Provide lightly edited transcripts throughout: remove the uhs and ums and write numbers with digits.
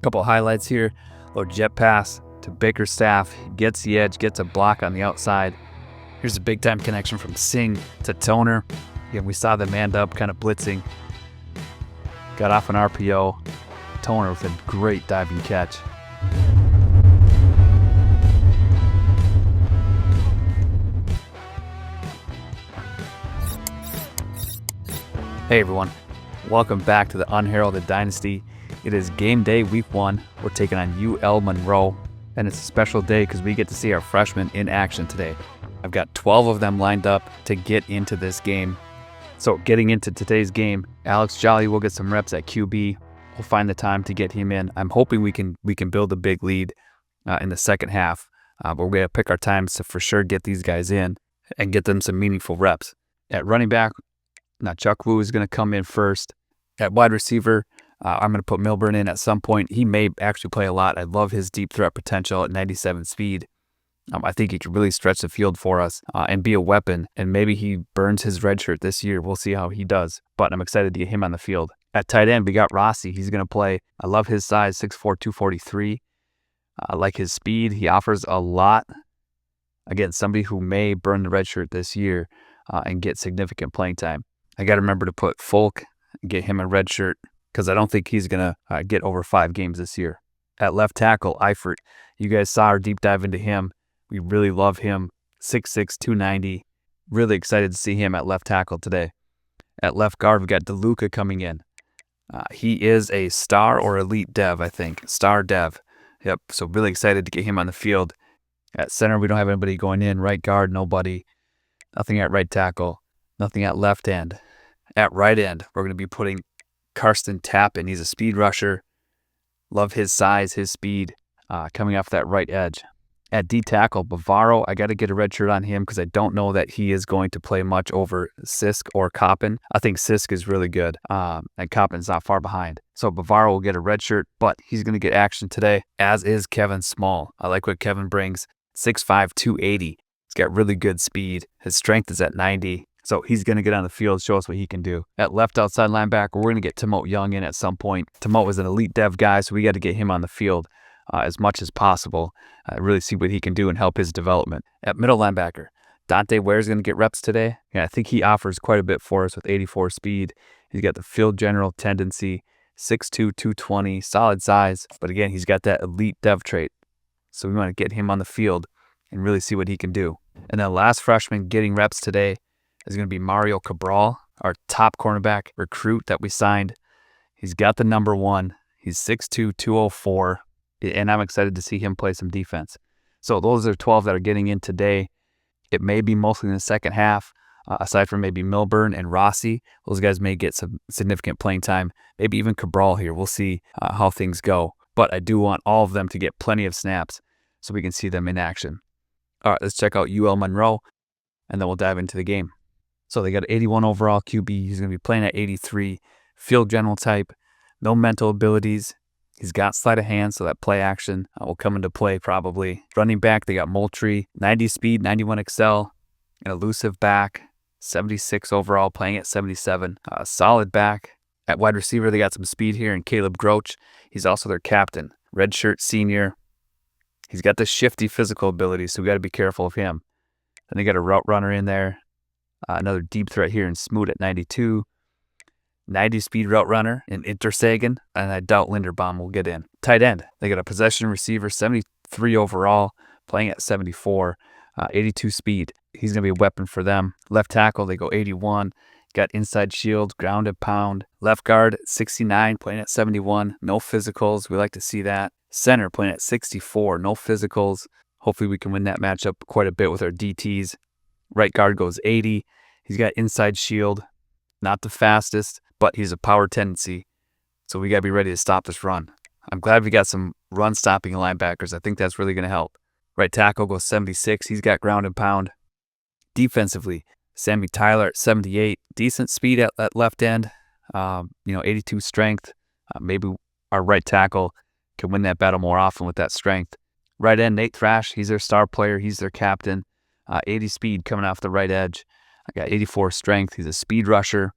Couple highlights here. Little jet pass to Bickerstaff. Gets the edge, gets a block on the outside. Here's a big time connection from Singh to Toner. Again, we saw them manned up, kind of blitzing. Got off an RPO. Toner with a great diving catch. Hey everyone, welcome back to the Unheralded Dynasty. It is game day week 1. We're taking on UL Monroe, and it's a special day because we get to see our freshmen in action today. I've got 12 of them lined up to get into this game. So getting into today's game, Alex Jolly will get some reps at QB. We'll find the time to get him in. I'm hoping we can build a big lead in the second half, but we're going to pick our times to for sure get these guys in and get them some meaningful reps. At running back, now Chuck Wu is going to come in first. At wide receiver, I'm going to put Milburn in at some point. He may actually play a lot. I love his deep threat potential at 97 speed. I think he could really stretch the field for us and be a weapon, and maybe he burns his red shirt this year. We'll see how he does, but I'm excited to get him on the field. At tight end, we got Rossi. He's going to play. I love his size, 6'4", 243. I like his speed. He offers a lot. Again, somebody who may burn the red shirt this year and get significant playing time. I got to remember to put Folk, get him a red shirt, because I don't think he's going to get over 5 games this year. At left tackle, Eifert. You guys saw our deep dive into him. We really love him. 6'6", 290. Really excited to see him at left tackle today. At left guard, we got DeLuca coming in. He is a star or elite dev, I think. Star dev. Yep, so really excited to get him on the field. At center, we don't have anybody going in. Right guard, nobody. Nothing at right tackle. Nothing at left end. At right end, we're going to be putting Karsten Tappan. He's a speed rusher. Love his size, his speed, coming off that right edge. At D tackle, Bavaro, I got to get a red shirt on him because I don't know that he is going to play much over Sisk or Coppin. I think Sisk is really good, and Coppin's not far behind. So Bavaro will get a red shirt, but he's going to get action today, as is Kevin Small. I like what Kevin brings. 6'5", 280. He's got really good speed. His strength is at 90. So he's going to get on the field, show us what he can do. At left outside linebacker, we're going to get Timot Young in at some point. Timot was an elite dev guy, so we got to get him on the field as much as possible. Really see what he can do and help his development. At middle linebacker, Dante Ware's going to get reps today. Yeah, I think he offers quite a bit for us with 84 speed. He's got the field general tendency, 6'2", 220, solid size. But again, he's got that elite dev trait. So we want to get him on the field and really see what he can do. And then last freshman getting reps today is going to be Mario Cabral, our top cornerback recruit that we signed. He's got the number 1. He's 6'2", 204, and I'm excited to see him play some defense. So those are 12 that are getting in today. It may be mostly in the second half, aside from maybe Milburn and Rossi. Those guys may get some significant playing time, maybe even Cabral here. We'll see how things go. But I do want all of them to get plenty of snaps so we can see them in action. All right, let's check out UL Monroe, and then we'll dive into the game. So they got 81 overall QB. He's going to be playing at 83. Field general type. No mental abilities. He's got sleight of hand, so that play action will come into play probably. Running back, they got Moultrie. 90 speed, 91 excel. An elusive back. 76 overall, playing at 77. Solid back. At wide receiver, they got some speed here in Caleb Groach. He's also their captain. Redshirt senior. He's got the shifty physical ability, so we got to be careful of him. Then they got a route runner in there. Another deep threat here in Smoot at 92. 90 speed route runner in Intersagen, and I doubt Linderbaum will get in. Tight end, they got a possession receiver, 73 overall, playing at 74, 82 speed. He's going to be a weapon for them. Left tackle, they go 81. Got inside shield, ground and pound. Left guard, 69, playing at 71. No physicals. We like to see that. Center, playing at 64. No physicals. Hopefully we can win that matchup quite a bit with our DTs. Right guard goes 80. He's got inside shield. Not the fastest, but he's a power tendency. So we got to be ready to stop this run. I'm glad we got some run-stopping linebackers. I think that's really going to help. Right tackle goes 76. He's got ground and pound. Defensively, Sammy Tyler at 78. Decent speed at left end. 82 strength. Maybe our right tackle can win that battle more often with that strength. Right end, Nate Thrash. He's their star player. He's their captain. 80 speed coming off the right edge. I got 84 strength. He's a speed rusher.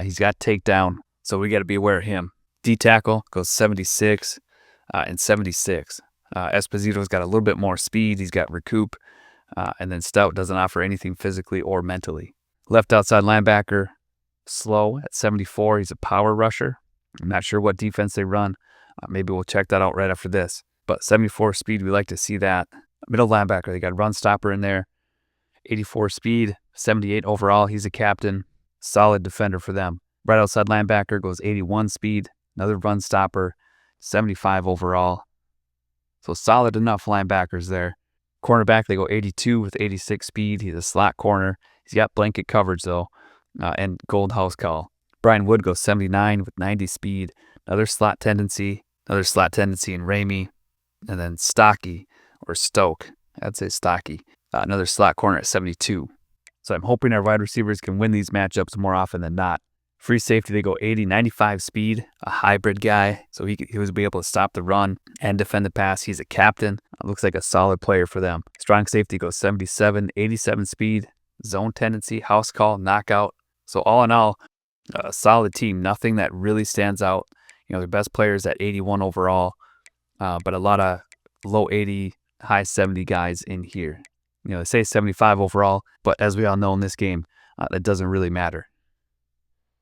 He's got takedown, so we got to be aware of him. D tackle goes 76. and 76. Esposito's got a little bit more speed. He's got recoup. And then Stout doesn't offer anything physically or mentally. Left outside linebacker, Slow at 74. He's a power rusher. I'm not sure what defense they run. Maybe we'll check that out right after this. But 74 speed, we like to see that. Middle linebacker, they got a run stopper in there. 84 speed, 78 overall. He's a captain. Solid defender for them. Right outside linebacker goes 81 speed. Another run stopper. 75 overall. So solid enough linebackers there. Cornerback, they go 82 with 86 speed. He's a slot corner. He's got blanket coverage, though, and gold house call. Brian Wood goes 79 with 90 speed. Another slot tendency in Ramey. And then Stocky, or Stoke. I'd say Stocky. Another slot corner at 72. So I'm hoping our wide receivers can win these matchups more often than not. Free safety, they go 80, 95 speed, a hybrid guy. So he was be able to stop the run and defend the pass. He's a captain. Looks like a solid player for them. Strong safety goes 77, 87 speed, zone tendency, house call, knockout. So all in all, a solid team. Nothing that really stands out. Their best players at 81 overall, but a lot of low 80, high 70 guys in here. They say 75 overall, but as we all know in this game, that doesn't really matter.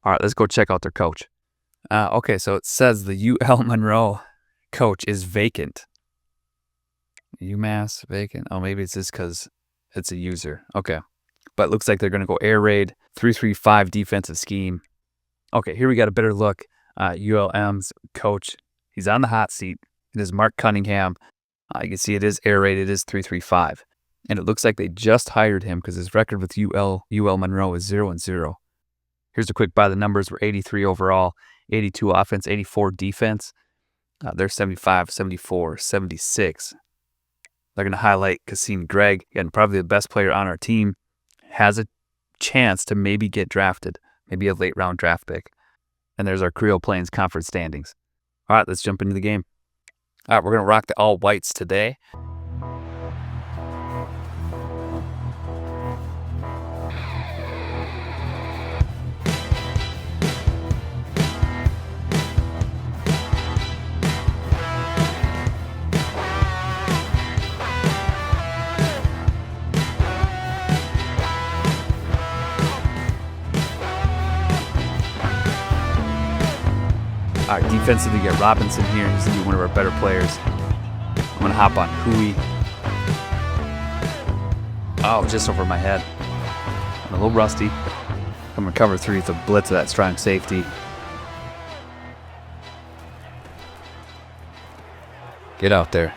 All right, let's go check out their coach. Okay, so it says the UL Monroe coach is vacant. UMass vacant. Oh, maybe it's just because it's a user. Okay, but it looks like they're going to go air raid, 3-3-5 defensive scheme. Okay, here we got a better look. ULM's coach, he's on the hot seat. It is Mark Cunningham. You can see it is air raid. It is 3-3-5. And it looks like they just hired him because his record with UL Monroe is 0-0. Here's a quick by the numbers. We're 83 overall, 82 offense, 84 defense. They're 75, 74, 76. They're going to highlight Cassine Gregg, and probably the best player on our team, has a chance to maybe get drafted, maybe a late round draft pick. And there's our Creole Plains conference standings. All right, let's jump into the game. All right, we're going to rock the all whites today. All right, defensively, we get Robinson here. He's going to be one of our better players. I'm going to hop on Hui. Oh, just over my head. I'm a little rusty. I'm going to cover 3 with a blitz of that strong safety. Get out there.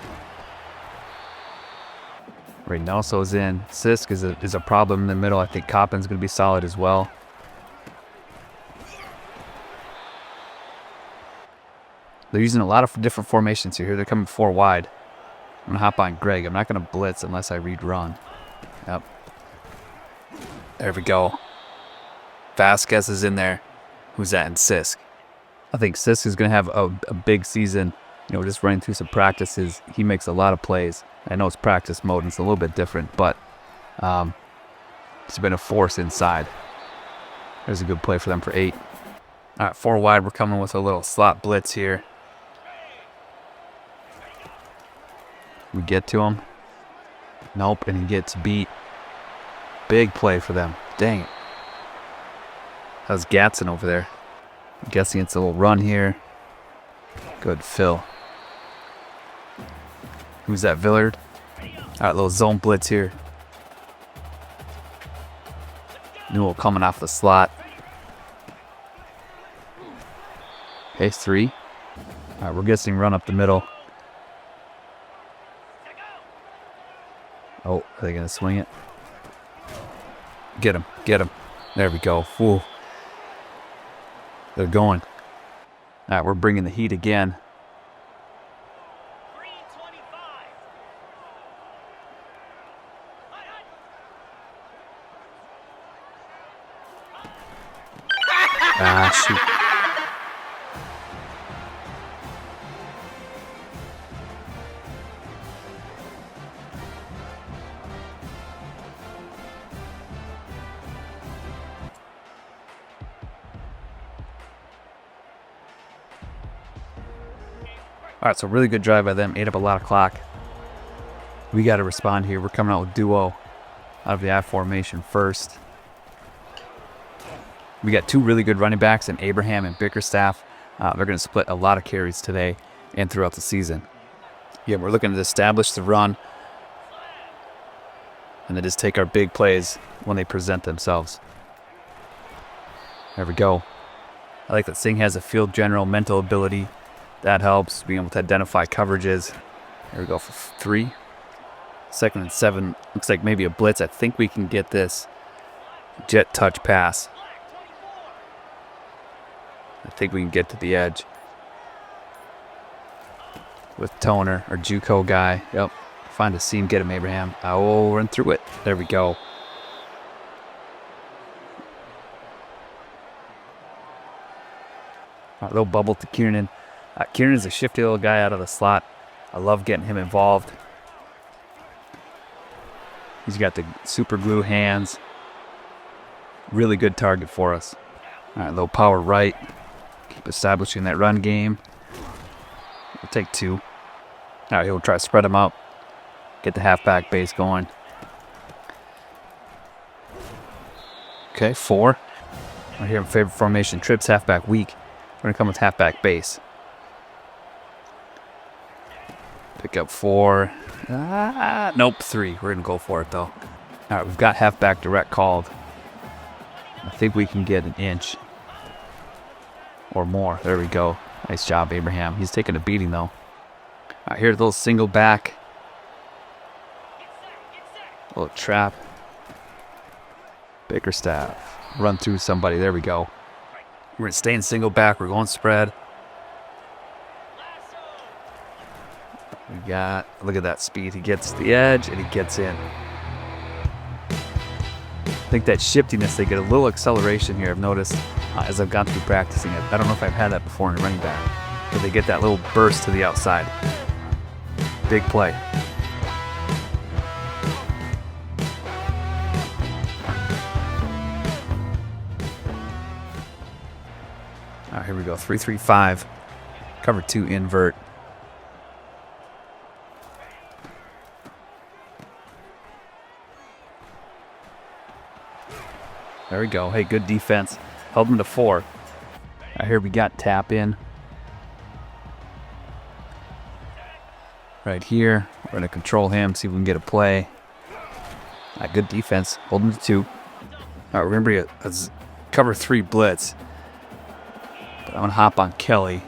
Reynoso's in. Sisk is a problem in the middle. I think Coppin's going to be solid as well. They're using a lot of different formations here. They're coming 4 wide. I'm going to hop on Greg. I'm not going to blitz unless I read run. Yep. There we go. Vasquez is in there. Who's that? And Sisk. I think Sisk is going to have a big season. Just running through some practices. He makes a lot of plays. I know it's practice mode and it's a little bit different, but it's been a force inside. There's a good play for them for 8. All right, 4 wide. We're coming with a little slot blitz here. We get to him. Nope, and he gets beat. Big play for them. Dang it. How's Gatson over there? I'm guessing it's a little run here. Good fill. Who's that, Villard? All right, little zone blitz here. Newell coming off the slot. Okay, 3. All right, we're guessing run up the middle. Oh, are they going to swing it? Get him, get him. There we go. Whoa. They're going. All right, we're bringing the heat again. Shoot. All right, so really good drive by them. Ate up a lot of clock. We got to respond here. We're coming out with duo out of the I formation first. We got two really good running backs in Abraham and Bickerstaff. They're going to split a lot of carries today and throughout the season. Yeah, we're looking to establish the run and then just take our big plays when they present themselves. There we go. I like that Singh has a field general mental ability. That helps being able to identify coverages. There we go for 3. 2nd and 7. Looks like maybe a blitz. I think we can get this jet touch pass. I think we can get to the edge with Toner, our JUCO guy. Yep. Find a seam, get him, Abraham. Oh, run through it. There we go. A little bubble to Kiernan. Kieran's a shifty little guy out of the slot. I love getting him involved. He's got the super glue hands. Really good target for us. All right, low power right. Keep establishing that run game. We'll take 2. All right, he'll try to spread them out. Get the halfback base going. Okay, 4. Right here in favorite formation. Trips halfback weak. We're going to come with halfback base. Pick up 4. Nope, 3. We're going to go for it, though. All right, we've got halfback direct called. I think we can get an inch or more. There we go. Nice job, Abraham. He's taking a beating, though. All right, here's a little single back. A little trap. Bickerstaff. Run through somebody. There we go. We're going to stay in single back. We're going spread. We got, look at that speed. He gets the edge and he gets in. I think that shiftiness, they get a little acceleration here, I've noticed as I've gone through practicing it. I don't know if I've had that before in a running back, but they get that little burst to the outside. Big play. All right, here we go. 3-3-5. Cover 2 invert. There we go. Hey, good defense. Held him to 4. All right, here we got tap in. Right here. We're going to control him, see if we can get a play. Good defense. Hold him to 2. All right, remember it's cover 3 blitz. But I'm going to hop on Kelly.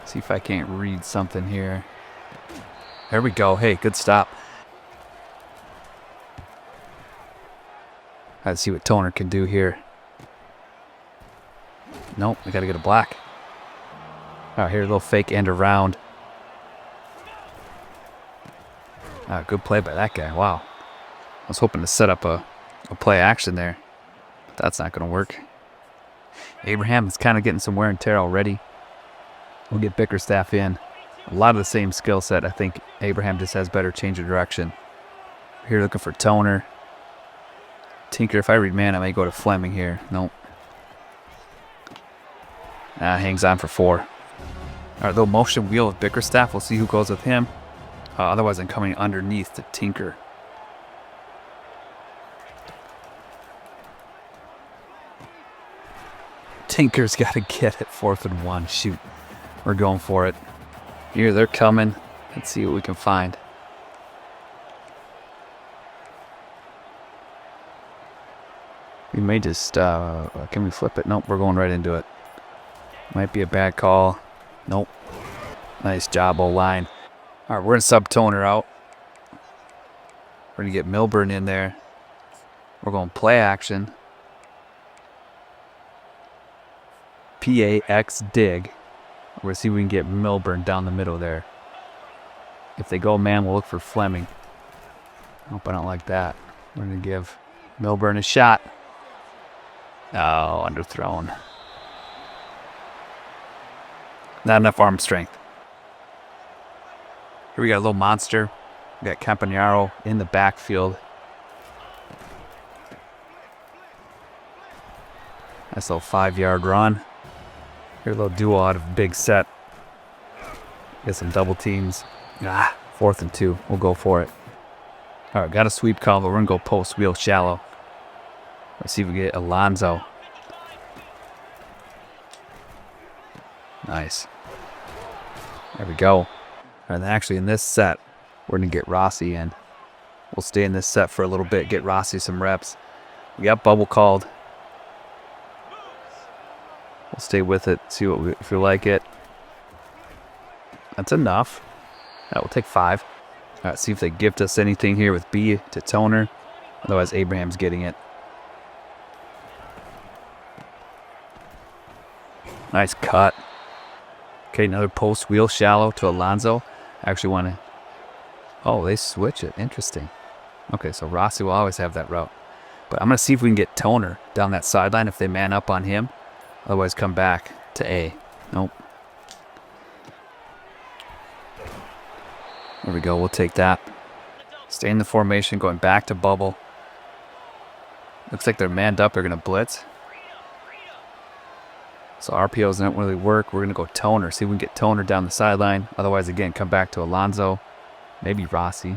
See if I can't read something here. There we go. Hey, good stop. Let's see what Toner can do here. Nope, we got to get a black. All right, here, a little fake end around. Good play by that guy. Wow. I was hoping to set up a play action there. But that's not going to work. Abraham is kind of getting some wear and tear already. We'll get Bickerstaff in. A lot of the same skill set. I think Abraham just has better change of direction. Here looking for Toner. Tinker, if I read man, I may go to Fleming here. Nope. Hangs on for 4. All right, little motion wheel with Bickerstaff. We'll see who goes with him. Otherwise, I'm coming underneath to Tinker. Tinker's got to get it. 4th and 1. Shoot. We're going for it. Here, they're coming. Let's see what we can find. We may just, can we flip it? Nope, we're going right into it. Might be a bad call. Nope. Nice job, O-line. All right, we're going to sub Toner out. We're going to get Milburn in there. We're going play action. PAX dig. We're going to see if we can get Milburn down the middle there. If they go man, we'll look for Fleming. Nope, I don't like that. We're going to give Milburn a shot. Oh, underthrown. Not enough arm strength. Here we got a little monster. We got Campanaro in the backfield. Nice little 5-yard run. Here a little duo out of big set. Get some double teams. 4th and 2. We'll go for it. All right, got a sweep call, but we're going to go post wheel shallow. Let's see if we get Alonzo. Nice. There we go. And actually in this set, we're going to get Rossi in. We'll stay in this set for a little bit, get Rossi some reps. We got bubble called. We'll stay with it, see if we like it. That's enough. That will take 5. All right, see if they gift us anything here with B to Toner. Otherwise, Abraham's getting it. Nice cut. Okay, another post wheel shallow to Alonzo. I actually want to... Oh, they switch it. Interesting. Okay, so Rossi will always have that route. But I'm going to see if we can get Toner down that sideline if they man up on him. Otherwise, come back to A. Nope. There we go. We'll take that. Stay in the formation, going back to bubble. Looks like they're manned up. They're going to blitz. So RPOs don't really work. We're going to go Toner. See if we can get Toner down the sideline. Otherwise, again, come back to Alonzo. Maybe Rossi.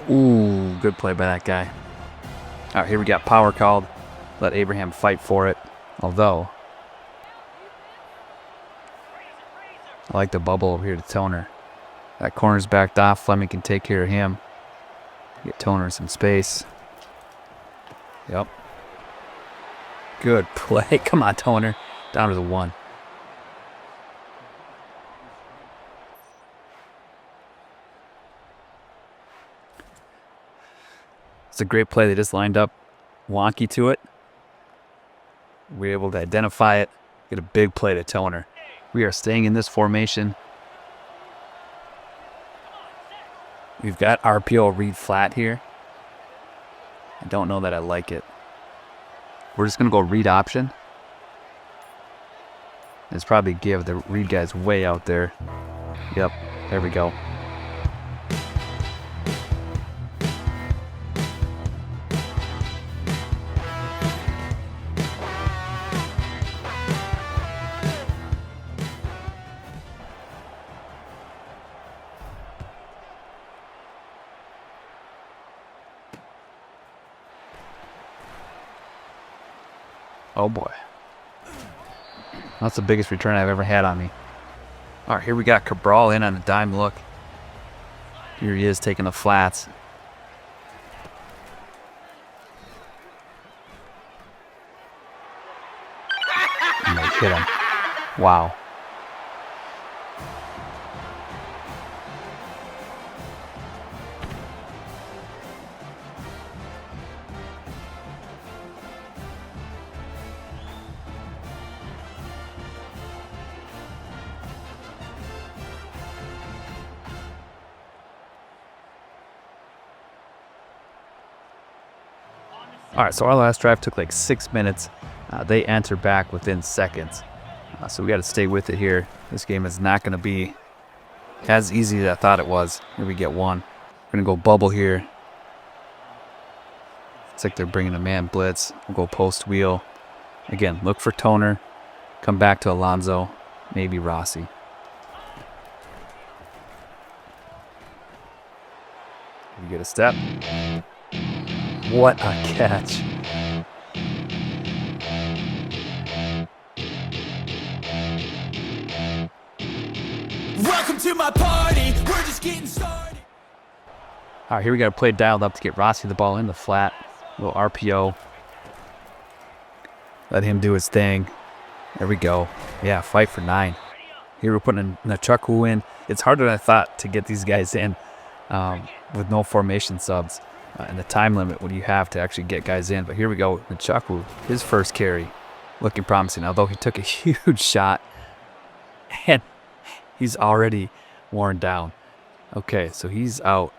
Ooh, good play by that guy. All right, here we got power called. Let Abraham fight for it. Although, I like the bubble over here to Toner. That corner's backed off. Fleming can take care of him. Get Toner in some space. Yep. Good play. Come on, Toner. Down to the 1. It's a great play. They just lined up wonky to it. We were able to identify it. Get a big play to Toner. We are staying in this formation. We've got RPO read flat here. I don't know that I like it. We're just going to go read option. It's probably give. The read guy's way out there. Yep, there we go. Oh boy. That's the biggest return I've ever had on me. All right, here we got Cabral in on a dime look. Here he is taking the flats. And they hit him. Wow. All right, so our last drive took like 6 minutes. They answer back within seconds. So we got to stay with it here. This game is not going to be as easy as I thought it was. Here we get 1. We're going to go bubble here. It's like they're bringing a man blitz. We'll go post wheel. Again, look for Toner. Come back to Alonzo. Maybe Rossi. We get a step. What a catch. Welcome to my party. We're just getting started. All right, here we got to play dialed up to get Rossi the ball in the flat. Little RPO. Let him do his thing. There we go. Yeah, fight for 9. Here we're putting Nachuku in. It's harder than I thought to get these guys in with no formation subs. And the time limit what you have to actually get guys in. But here we go. Nachuku, his first carry, looking promising. Although he took a huge shot, and he's already worn down. Okay, so he's out.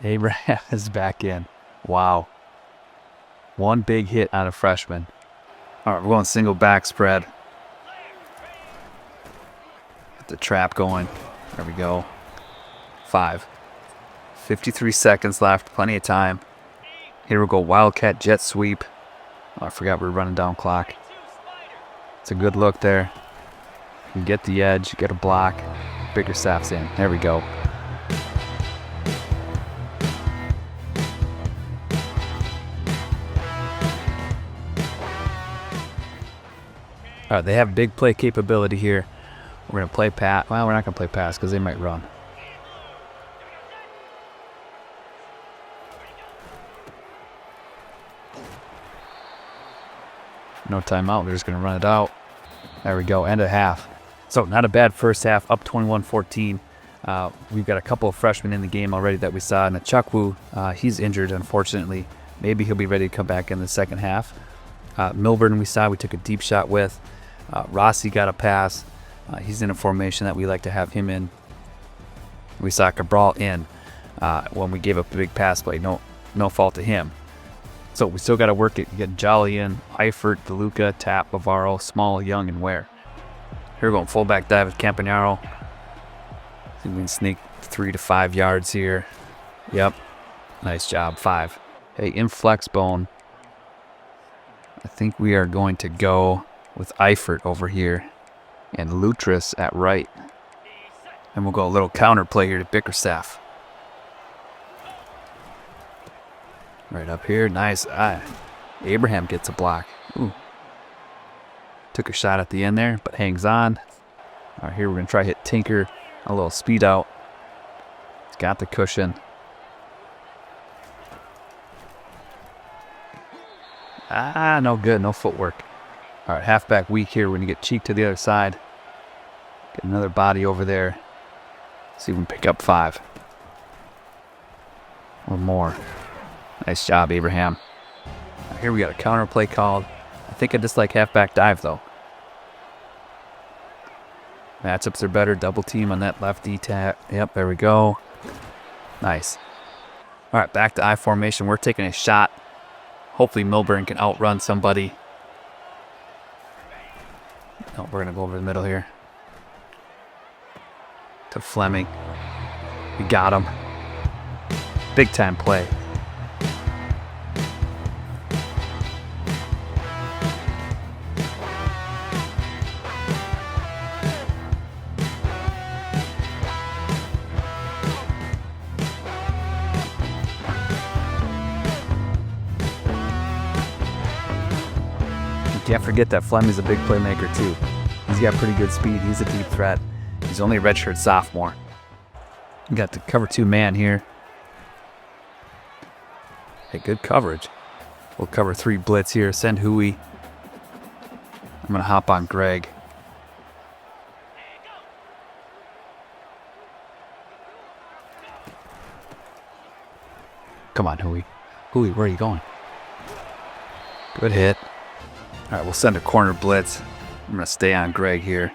Abraham is back in. Wow. 1 big hit on a freshman. All right, we're going single back spread. Get the trap going. There we go. 5. 53 seconds left, plenty of time. Here we go, wildcat jet sweep. Oh, I forgot we were running down clock. It's a good look there. can get the edge, get a block. Bickerstaff's in. There we go. All right, they have big play capability here. We're going to play pass. Well, we're not going to play pass because they might run. No timeout. They're just going to run it out. There we go. End of half. So not a bad first half. Up 21-14. We've got a couple of freshmen in the game already that we saw. And JUCO, he's injured, unfortunately. Maybe he'll be ready to come back in the second half. Milburn, we took a deep shot with. Rossi got a pass. He's in a formation that we like to have him in. We saw Cabral in when we gave up a big pass play. No fault to him. So we still got to work it. You get Jolly in, Eifert, DeLuca, Tap, Bavaro, Small, Young, and Ware. Here we're going fullback dive with Campanaro. See if we can sneak 3 to 5 yards here. Yep. Nice job. 5. Hey, in flex bone, I think we are going to go with Eifert over here and Lutris at right. And we'll go a little counter play here to Bickerstaff. Right up here. Nice. Abraham gets a block. Ooh. Took a shot at the end there, but hangs on. All right, here we're going to try hit Tinker. A little speed out. He's got the cushion. No good. No footwork. All right, halfback weak here. We're going to get Cheek to the other side. Get another body over there. See if we can pick up 5. Or more. Nice job, Abraham. Right, here we got a counter play called. I think I just like halfback dive, though. Matchups are better. Double team on that left D-tap. Yep, there we go. Nice. All right, back to I formation. We're taking a shot. Hopefully Milburn can outrun somebody. No, we're going to go over the middle here. To Fleming. We got him. Big time play. Can't forget that Fleming's a big playmaker too. He's got pretty good speed. He's a deep threat. He's only a redshirt sophomore. We got the cover 2 man here. Hey, good coverage. We'll cover 3 blitz here. Send Huey. I'm going to hop on Greg. Come on, Huey. Huey, where are you going? Good hit. All right, we'll send a corner blitz. I'm going to stay on Greg here.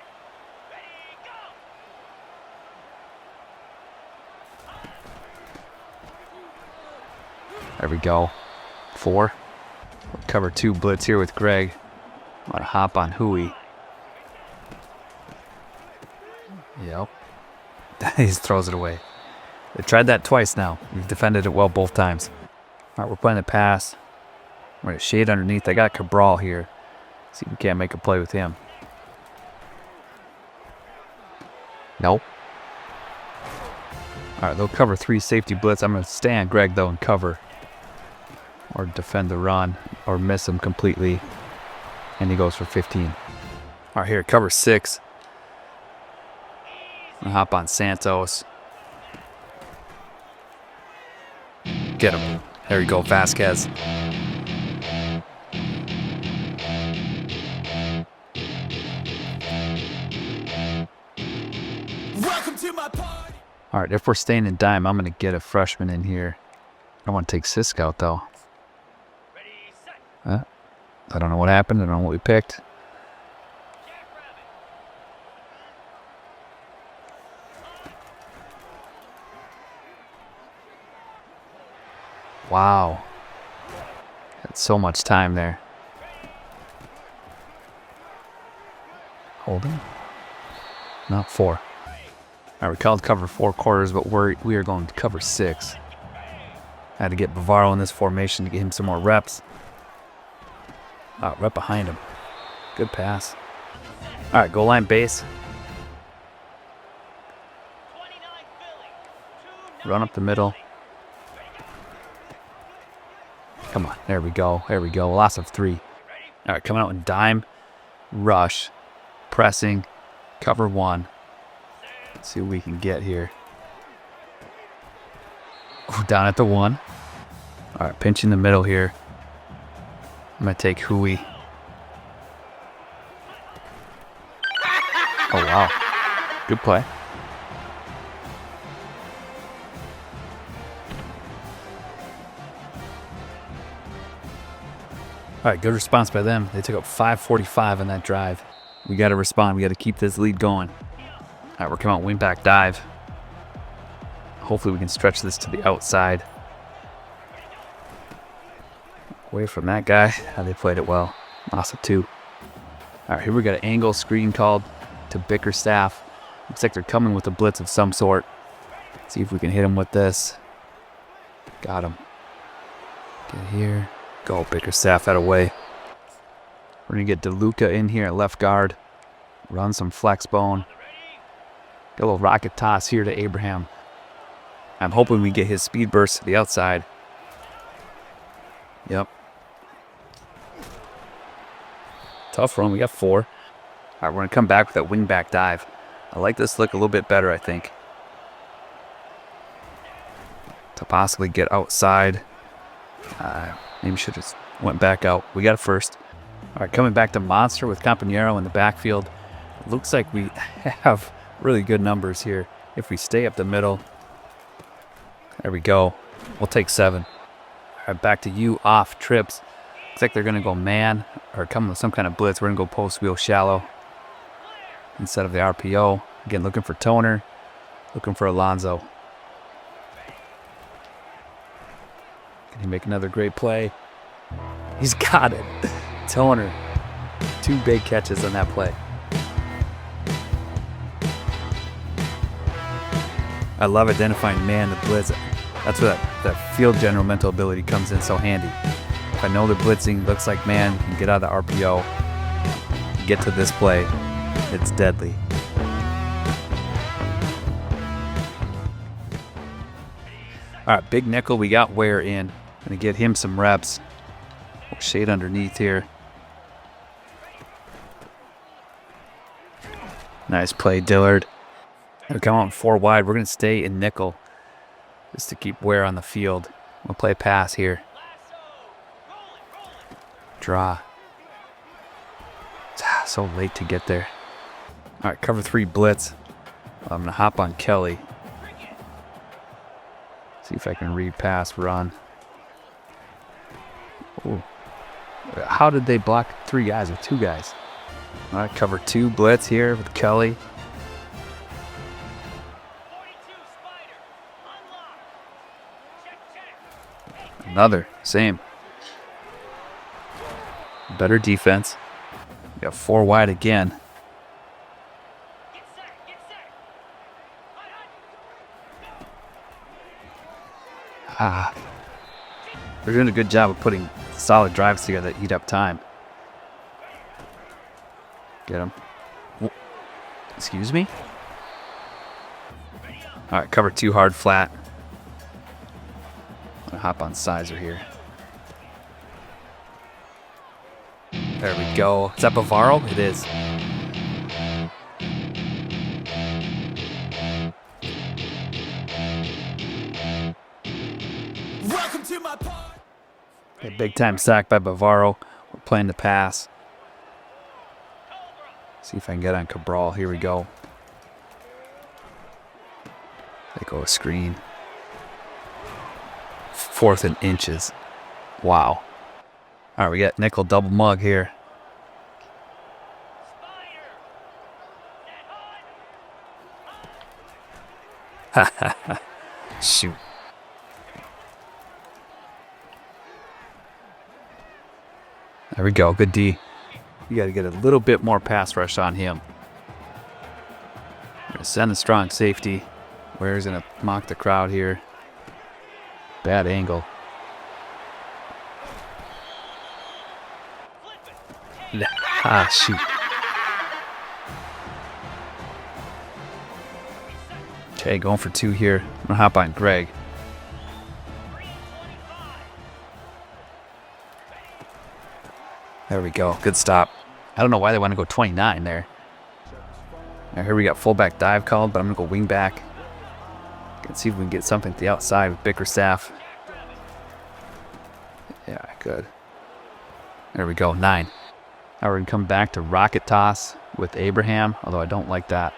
There we go. 4. We'll cover 2 blitz here with Greg. I'm going to hop on Huey. Yep. He just throws it away. They tried that twice now. We've defended it well both times. All right, we're playing the pass. We're going to shade underneath. I got Cabral here. See if we can't make a play with him. Nope. All right, they'll cover 3 safety blitz. I'm going to stay on Greg, though, and cover. Or defend the run. Or miss him completely. And he goes for 15. All right, here, cover 6. I'm going to hop on Santos. Get him. There you go, Vasquez. All right, if we're staying in dime, I'm going to get a freshman in here. I want to take Sisk out, though. I don't know what happened. I don't know what we picked. Wow. Had so much time there. Holding? No, 4. All right, we called cover 4 quarters, but we are going to cover 6. I had to get Bavaro in this formation to get him some more reps. Right behind him. Good pass. All right, goal line base. Run up the middle. Come on. There we go. There we go. Loss of 3. All right, coming out in dime. Rush. Pressing. Cover 1. Let's see what we can get here. Oh, down at the 1. All right, pinch in the middle here. I'm going to take Hui. Oh, wow. Good play. All right, good response by them. They took up 5:45 on that drive. We got to respond. We got to keep this lead going. All right, we're coming out wing back dive. Hopefully we can stretch this to the outside. Away from that guy. They played it well. Loss of 2. All right, here we got an angle screen called to Bickerstaff. Looks like they're coming with a blitz of some sort. See if we can hit him with this. Got him. Get here. Go, Bickerstaff out of way. We're going to get DeLuca in here at left guard. Run some flex bone. Get a little rocket toss here to Abraham. I'm hoping we get his speed burst to the outside. Yep. Tough run. We got 4. All right, we're going to come back with that wing back dive. I like this look a little bit better, I think. To possibly get outside. Maybe should have just went back out. We got it first. All right, coming back to Monster with Compañero in the backfield. Looks like we have really good numbers here. If we stay up the middle. There we go. We'll take 7. All right, back to you off trips. Looks like they're going to go man or come with some kind of blitz. We're going to go post wheel shallow instead of the RPO. Again, looking for Toner. Looking for Alonzo. Can he make another great play? He's got it. Toner. 2 big catches on that play. I love identifying man the blitz. That's where that field general mental ability comes in so handy. If I know they're blitzing, looks like man, can get out of the RPO, get to this play, it's deadly. All right, big nickel, we got Ware in. Gonna get him some reps. Shade underneath here. Nice play, Dillard. Gonna come out 4 wide. We're gonna stay in nickel just to keep Ware on the field. We'll play pass here. Draw. So late to get there. All right, cover 3 blitz. I'm gonna hop on Kelly. See if I can read pass run. Ooh. How did they block 3 guys or 2 guys? All right, cover 2 blitz here with Kelly. Another, same. Better defense. We got 4 wide again. They're doing a good job of putting solid drives together that eat up time. Get him. Excuse me? All right, cover 2 hard flat. I'm gonna hop on Sizer here. There we go. Is that Bavaro? It is. Welcome to my party. A big time sack by Bavaro. We're playing the pass. See if I can get on Cabral. Here we go. They go a screen. 4th and inches. Wow. All right, we got nickel double mug here. Shoot. There we go. Good D. You got to get a little bit more pass rush on him. We're going to send a strong safety. Ware's going to mock the crowd here. Bad angle. Shoot. Okay, going for 2 here. I'm going to hop on Greg. There we go. Good stop. I don't know why they want to go 29 there. Now here we got fullback dive called, but I'm going to go wing back. Let's see if we can get something to the outside with Bickerstaff. Yeah, good. There we go, 9. Now we're going to come back to rocket toss with Abraham, although I don't like that.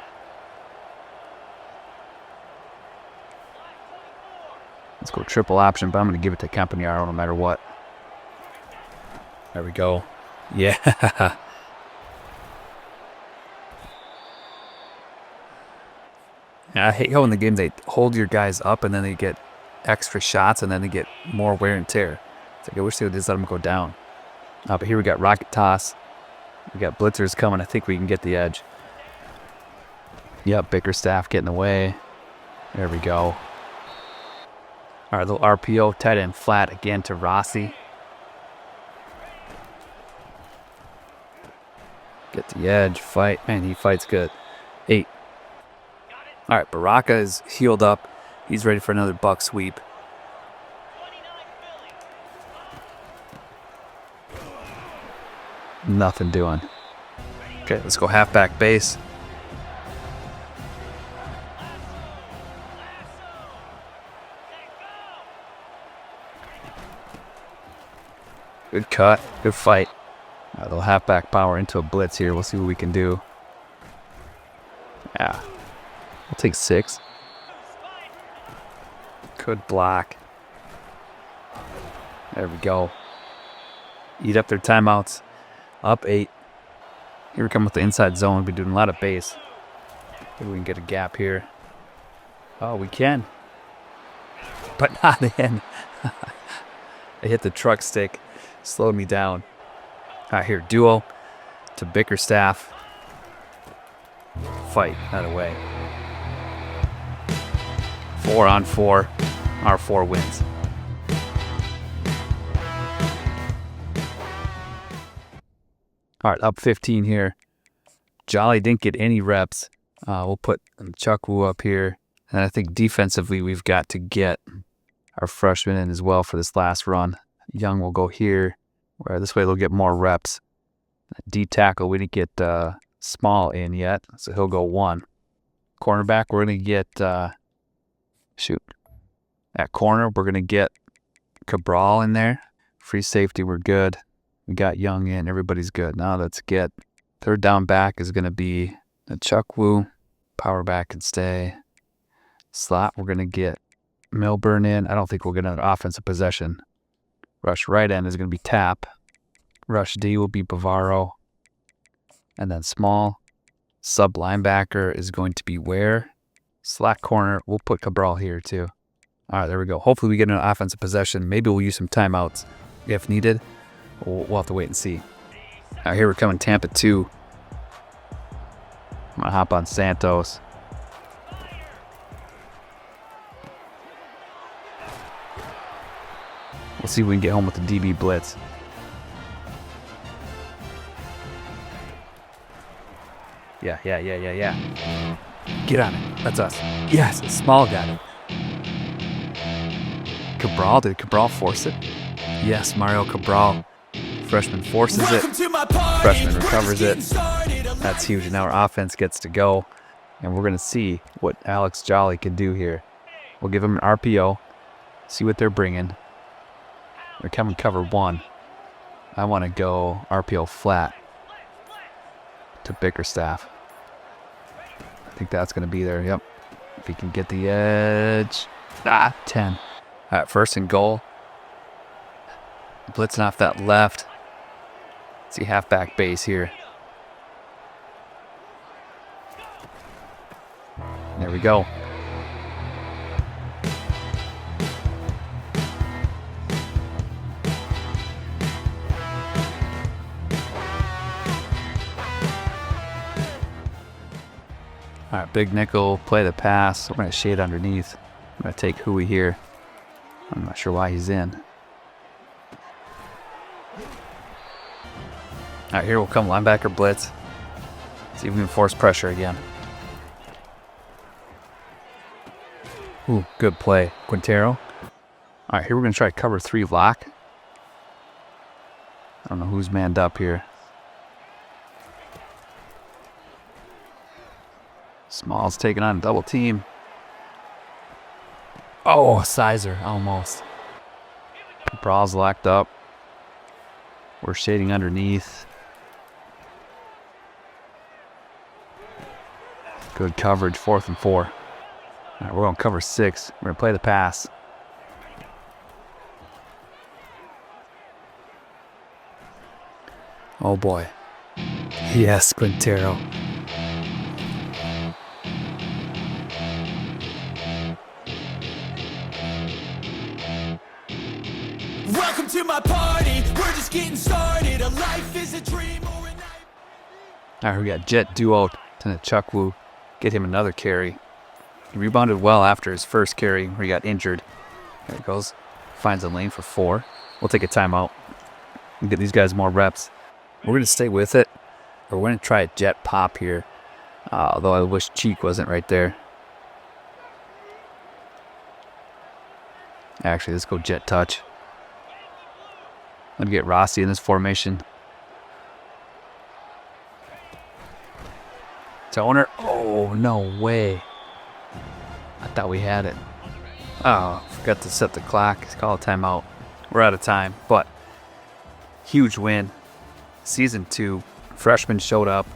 Let's go triple option, but I'm going to give it to Campagnaro no matter what. There we go. Yeah. I hate how in the game they hold your guys up and then they get extra shots and then they get more wear and tear. It's like I wish they would just let them go down. But here we got rocket toss. We got blitzers coming. I think we can get the edge. Yep, Bickerstaff getting away. There we go. All right, little RPO, tight end flat again to Rossi. Get the edge, fight. Man, he fights good. 8. All right, Baraka is healed up. He's ready for another buck sweep. Nothing doing. Okay, let's go halfback base. Good cut, good fight. All right, little halfback power into a blitz here. We'll see what we can do. Yeah. I'll take 6. Good block. There we go. Eat up their timeouts. Up 8. Here we come with the inside zone. We'll be doing a lot of base. Maybe we can get a gap here. Oh, we can. But not in. I hit the truck stick. Slowed me down. All right, here. Duo to Bickerstaff. Fight. Out of the way. 4 on 4. Our 4 wins. All right, up 15 here. Jolly didn't get any reps. We'll put CUCO up here. And I think defensively we've got to get our freshman in as well for this last run. Young will go here, where this way they'll get more reps. D tackle, we didn't get Small in yet, so he'll go 1. Cornerback, we're going to get... At corner, we're going to get Cabral in there. Free safety, we're good. We got Young in. Everybody's good. Now let's get... Third down back is going to be the CUCO. Power back can stay. Slot, we're going to get Milburn in. I don't think we'll get another offensive possession. Rush right end is going to be Tap. Rush D will be Bavaro. And then small. Sub linebacker is going to be Ware. Slack corner, we'll put Cabral here too. All right, there we go. Hopefully we get an offensive possession. Maybe we'll use some timeouts if needed. We'll have to wait and see. All right, here we're coming Tampa 2. I'm going to hop on Santos. We'll see if we can get home with the DB blitz. Yeah. Get on it. That's us. Yes, Small got it. Cabral, did Cabral force it? Yes, Mario Cabral. Freshman forces it. Freshman recovers it. That's huge. And now our offense gets to go. And we're going to see what Alex Jolly can do here. We'll give him an RPO. See what they're bringing. They're coming cover 1. I want to go RPO flat to Bickerstaff. I think that's going to be there. Yep. If he can get the edge. 10. All right, 1st and goal. Blitzing off that left. See halfback base here. There we go. All right, big nickel, play the pass. We're going to shade underneath. I'm going to take Hui here. I'm not sure why he's in. All right, here will come linebacker blitz. See if we can force pressure again. Ooh, good play. Quintero. All right, here we're going to try cover 3 lock. I don't know who's manned up here. Small's taking on a double team. Oh, Sizer, almost. Cabral's locked up. We're shading underneath. Good coverage, 4th and 4. All right, we're going to cover 6. We're going to play the pass. Oh boy. Yes, Quintero. Welcome to my party, we're just getting started. A life is a dream or a night. All right, we got Jet duo to the CUCWU. Get him another carry. He rebounded well after his first carry where he got injured. There he goes. Finds a lane for 4. We'll take a timeout. We'll get these guys more reps. We're going to stay with it. Or we're going to try a jet pop here. Although I wish Cheek wasn't right there. Actually, let's go jet touch. Let me get Rossi in this formation. Toner. Oh, no way. I thought we had it. Oh, forgot to set the clock. Let's call a timeout. We're out of time, but huge win. Season 2, freshmen showed up.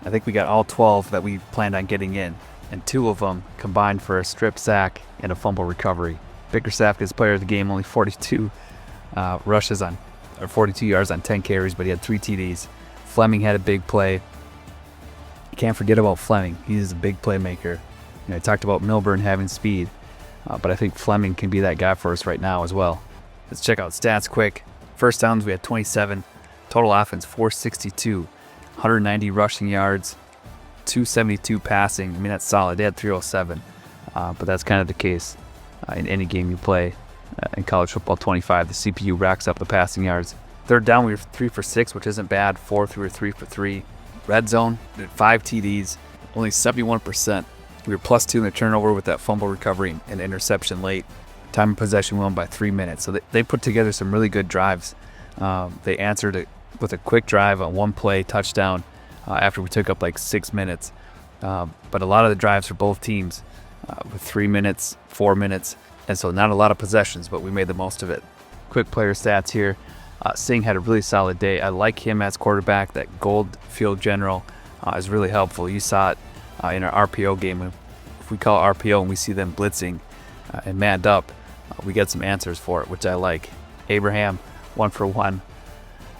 I think we got all 12 that we planned on getting in, and 2 of them combined for a strip sack and a fumble recovery. Bickerstaff gets player of the game, only 42 rushes on, or 42 yards on 10 carries, but he had 3 TDs. Fleming had a big play. You can't forget about Fleming. He's a big playmaker. You know, I talked about Milburn having speed, but I think Fleming can be that guy for us right now as well. Let's check out stats quick. First downs, we had 27. Total offense, 462. 190 rushing yards, 272 passing. I mean, that's solid. They had 307, but that's kind of the case in any game you play. In college football 25, the CPU racks up the passing yards. Third down, we were 3 for 6, which isn't bad. Fourth, we were 3 for 3. Red zone, we had 5 TDs, only 71%. We were +2 in the turnover with that fumble recovery and interception late. Time of possession won by 3 minutes. So they put together some really good drives. They answered it with a quick drive on 1 play touchdown after we took up like 6 minutes. But a lot of the drives for both teams with 3 minutes, 4 minutes, and so not a lot of possessions, but we made the most of it. Quick player stats here. Singh had a really solid day. I like him as quarterback. That gold field general is really helpful. You saw it in our RPO game. If we call RPO and we see them blitzing and manned up, we get some answers for it, which I like. Abraham, 1 for 1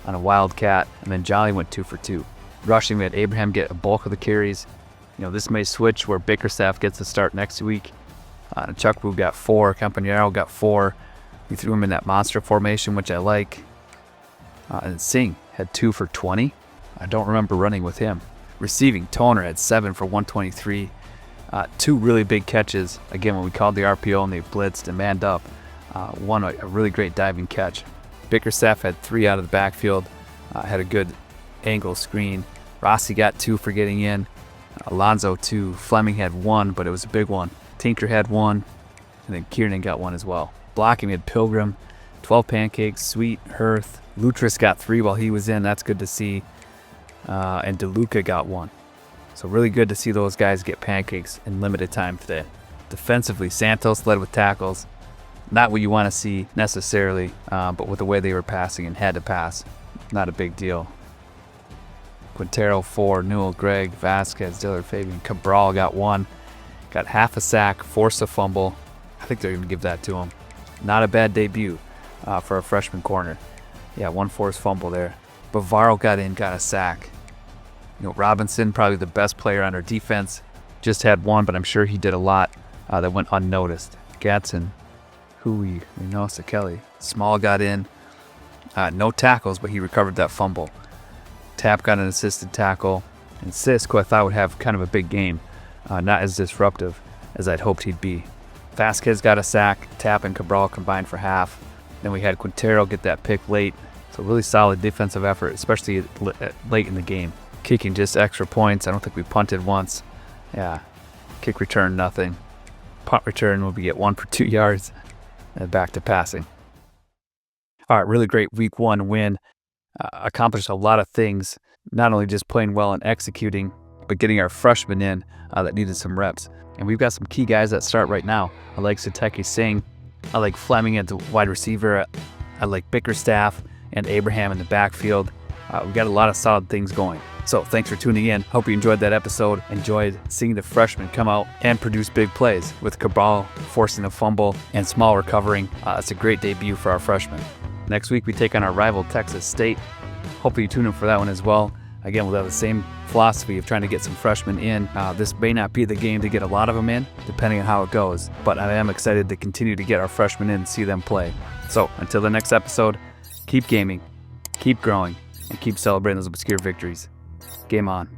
on a wildcat, and then Jolly went 2 for 2. Rushing, we had Abraham get a bulk of the carries. You know, this may switch where Bickerstaff gets to start next week. CUCWU got 4, Campanero got 4. We threw him in that monster formation, which I like. And Singh had 2 for 20. I don't remember running with him. Receiving, Toner had 7 for 123. 2 really big catches. Again, when we called the RPO and they blitzed and manned up. One, a really great diving catch. Bickerstaff had 3 out of the backfield. Had a good angle screen. Rossi got 2 for getting in. Alonzo 2. Fleming had 1, but it was a big one. Tinker had 1. And then Kiernan got 1 as well. Blocking, we had Pilgrim, 12 pancakes, Sweet, Hirth. Lutris got 3 while he was in. That's good to see. And DeLuca got 1. So really good to see those guys get pancakes in limited time today. Defensively, Santos led with tackles. Not what you want to see necessarily, but with the way they were passing and had to pass, not a big deal. Quintero 4, Newell, Gregg, Vasquez, Dillard, Fabian. Cabral got 1. Got half a sack, forced a fumble. I think they're going to give that to him. Not a bad debut for a freshman corner. Yeah, 1 forced fumble there. Bavaro got in, got a sack. You know, Robinson, probably the best player on our defense. Just had 1, but I'm sure he did a lot that went unnoticed. Gatson, Hui, Reynosa, Kelly. Small got in. No tackles, but he recovered that fumble. Tap got an assisted tackle. And Sisk, who I thought would have kind of a big game. Not as disruptive as I'd hoped he'd be. Vasquez got a sack. Tap and Cabral combined for half. Then we had Quintero get that pick late. So really solid defensive effort, especially late in the game. Kicking just extra points. I don't think we punted once. Yeah. Kick return, nothing. Punt return will be at 1 for 2 yards and back to passing. All right, really great week 1 win. Accomplished a lot of things, not only just playing well and executing, but getting our freshmen in that needed some reps. And we've got some key guys that start right now. I like Sateki Singh. I like Fleming at the wide receiver. I like Bickerstaff and Abraham in the backfield. We've got a lot of solid things going. So thanks for tuning in. Hope you enjoyed that episode. Enjoyed seeing the freshmen come out and produce big plays, with Cabral forcing a fumble and Small recovering. It's a great debut for our freshmen. Next week we take on our rival Texas State. Hopefully you tune in for that one as well. Again, we'll have the same philosophy of trying to get some freshmen in. This may not be the game to get a lot of them in, depending on how it goes, but I am excited to continue to get our freshmen in and see them play. So until the next episode, keep gaming, keep growing, and keep celebrating those obscure victories. Game on.